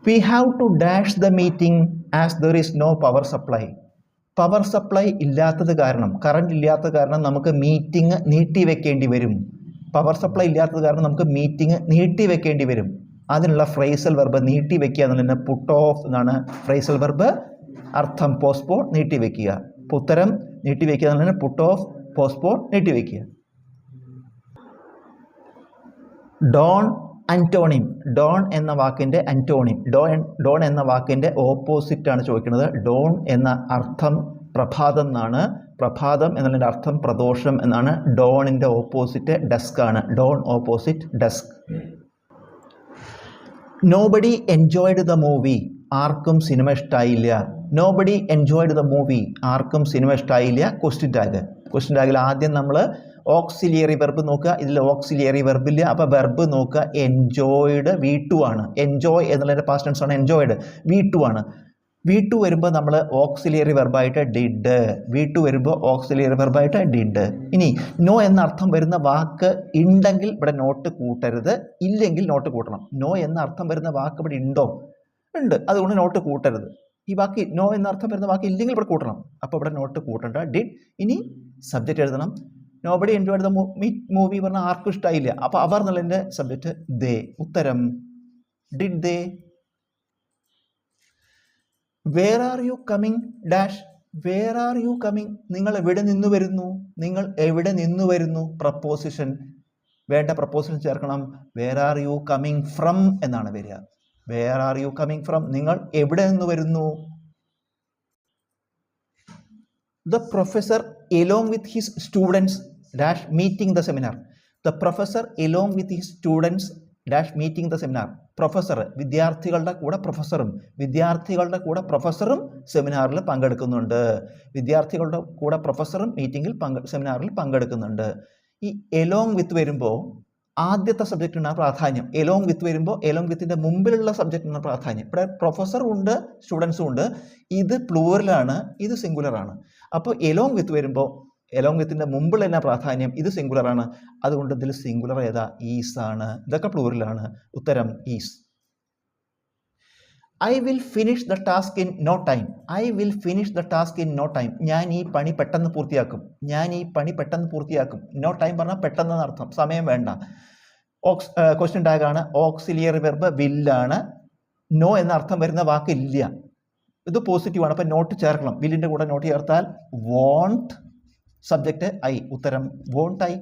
We have to dash the meeting as there is no power supply. Power supply ഇല്ലാത്തത് കാരണം, current ഇല്ലാത്തത് കാരണം നമുക്ക് മീറ്റിംഗ് നീട്ടിവെക്കേണ്ടി വരും. പവർ സപ്ലൈ ഇല്ലാത്തത് കാരണം നമുക്ക് മീറ്റിംഗ് നീട്ടിവെക്കേണ്ടി വരും. അതിനുള്ള ഫ്രേസൽ വെർബ് നീട്ടിവെക്കുക എന്നുള്ളതിന് പുട്ട് ഓഫ് എന്നാണ് ഫ്രേസൽ വെർബ്. അർത്ഥം പോസ്റ്റ്പോൺ, നീട്ടിവെക്കുക. ഉത്തരം നീട്ടിവെക്കുക എന്നുള്ളതിന് പുട്ട് ഓഫ്, പോസ്റ്റ്പോൺ, നീട്ടിവെക്കുക. Dawn antonym. ഡോൺ എന്ന വാക്കിൻ്റെ അന്റോണിം, ഡോൺ എന്ന വാക്കിൻ്റെ ഓപ്പോസിറ്റ് ആണ് ചോദിക്കുന്നത്. ഡോൺ എന്ന അർത്ഥം പ്രഭാതം എന്നാണ്. പ്രഭാതം എന്നതിൻ്റെ അർത്ഥം പ്രദോഷം എന്നാണ്. ഡോണിൻ്റെ ഓപ്പോസിറ്റ് ഡസ്ക് ആണ്. Dawn opposite dusk. Nobody enjoyed the movie. ആർക്കും സിനിമ ഇഷ്ടമായില്ല. Nobody enjoyed the movie. ആർക്കും സിനിമ ഇഷ്ടമായില്ല. Question tag. ക്വസ്റ്റ്യൻ ടാഗിൽ ആദ്യം നമ്മൾ ഓക്സിലിയറി വെർബ് നോക്കുക. ഇതിൽ ഓക്സിലിയറി വെർബില്ല. അപ്പോൾ വെർബ് നോക്കുക. എൻജോയ്ഡ് V2 ആണ്. എൻജോയ് എന്നുള്ളതിൻ്റെ പാസ്റ്റ് ടെൻസ് ആണ് എൻജോയ്ഡ്. V2 ആണ്. V2 വരുമ്പോൾ നമ്മൾ ഓക്സിലിയറി വെർബായിട്ട് ഡിഡ്. V2 വരുമ്പോൾ ഓക്സിലിയറി വെർബായിട്ട് ഡിഡ്. ഇനി നോ എന്ന അർത്ഥം വരുന്ന വാക്ക് ഉണ്ടെങ്കിൽ ഇവിടെ നോട്ട് കൂട്ടരുത്, ഇല്ലെങ്കിൽ നോട്ട് കൂട്ടണം. നോ എന്ന അർത്ഥം വരുന്ന വാക്ക് ഇവിടെ ഉണ്ടോ? ഉണ്ട്, അതുകൊണ്ട് നോട്ട് കൂട്ടരുത്. ഈ വാക്ക് നോ എന്ന അർത്ഥം വരുന്ന വാക്ക് ഇല്ലെങ്കിൽ ഇവിടെ കൂട്ടണം. അപ്പോൾ ഇവിടെ നോട്ട് കൂട്ടണ്ട, ഡിഡ്. ഇനി സബ്ജക്റ്റ് എഴുതണം. നോബഡി എൻജോയ്ഡ് ദ മൂവി പറഞ്ഞാൽ ആർക്കും ഇഷ്ടമായില്ല. അപ്പോൾ അവർ എന്നുള്ളതിൻ്റെ സബ്ജക്റ്റ് ദേ. ഉത്തരം did they. Where are you coming dash. Where are you coming. നിങ്ങൾ എവിടെ നിന്ന് വരുന്നു? നിങ്ങൾ എവിടെ നിന്ന് വരുന്നു? പ്രപ്പോസിഷൻ. വേണ്ട പ്രപ്പോസിഷൻ ചേർക്കണം. Where are you coming from എന്നാണ് വരിക. Where are you coming from. നിങ്ങൾ എവിടെ നിന്ന് വരുന്നു? The professor along with his students dash meeting the seminar. The professor along with his students dash meeting the seminar. Professor വിദ്യാർത്ഥികളുടെ കൂടെ പ്രൊഫസറും, വിദ്യാർത്ഥികളുടെ കൂടെ പ്രൊഫസറും സെമിനാറിൽ പങ്കെടുക്കുന്നുണ്ട്. വിദ്യാർത്ഥികളുടെ കൂടെ പ്രൊഫസറും മീറ്റിങ്ങിൽ സെമിനാറിൽ പങ്കെടുക്കുന്നുണ്ട്. ഈ എലോങ് വിത്ത് വരുമ്പോൾ ആദ്യത്തെ സബ്ജക്റ്റിനാണ് പ്രാധാന്യം. എലോങ് വിത്ത് വരുമ്പോൾ എലോങ് വിത്തിൻ്റെ മുമ്പിലുള്ള സബ്ജക്റ്റിനാണ് പ്രാധാന്യം. ഇവിടെ പ്രൊഫസറും ഉണ്ട്, സ്റ്റുഡൻസും ഉണ്ട്. ഇത് പ്ലൂറലാണ്, ഇത് സിംഗുലറാണ്. അപ്പോൾ എലോങ് വിത്ത് വരുമ്പോൾ എലോങ് വിത്തിൻ്റെ മുമ്പിൽ തന്നെ പ്രാധാന്യം. ഇത് സിംഗുലറാണ്, അതുകൊണ്ട് ഇതിൽ സിംഗുലർ ഏതാ? ഈസ് ആണ്. ഇതൊക്കെ പ്ലൂറലാണ്. ഉത്തരം is. I will finish the task in no time. I will finish the task in no time. ഞാൻ ഈ പണി പെട്ടെന്ന് പൂർത്തിയാക്കും. ഞാൻ ഈ പണി പെട്ടെന്ന് പൂർത്തിയാക്കും. നോ ടൈം പറഞ്ഞാൽ പെട്ടെന്ന് അർത്ഥം, സമയം വേണ്ട. ക്വസ്റ്റ്യൻ ടാഗാണ്. ഓക്സിലിയറി വെർബ് വില്ലാണ്. നോ എന്ന അർത്ഥം വരുന്ന വാക്ക് ഇല്ല. ഇത് പോസിറ്റീവാണ്, അപ്പം നോട്ട് ചേർക്കണം. വില്ലിൻ്റെ കൂടെ നോട്ട് ചേർത്താൽ വോണ്ട്, സബ്ജക്റ്റ് ഐ. ഉത്തരം വോണ്ട് ഐ.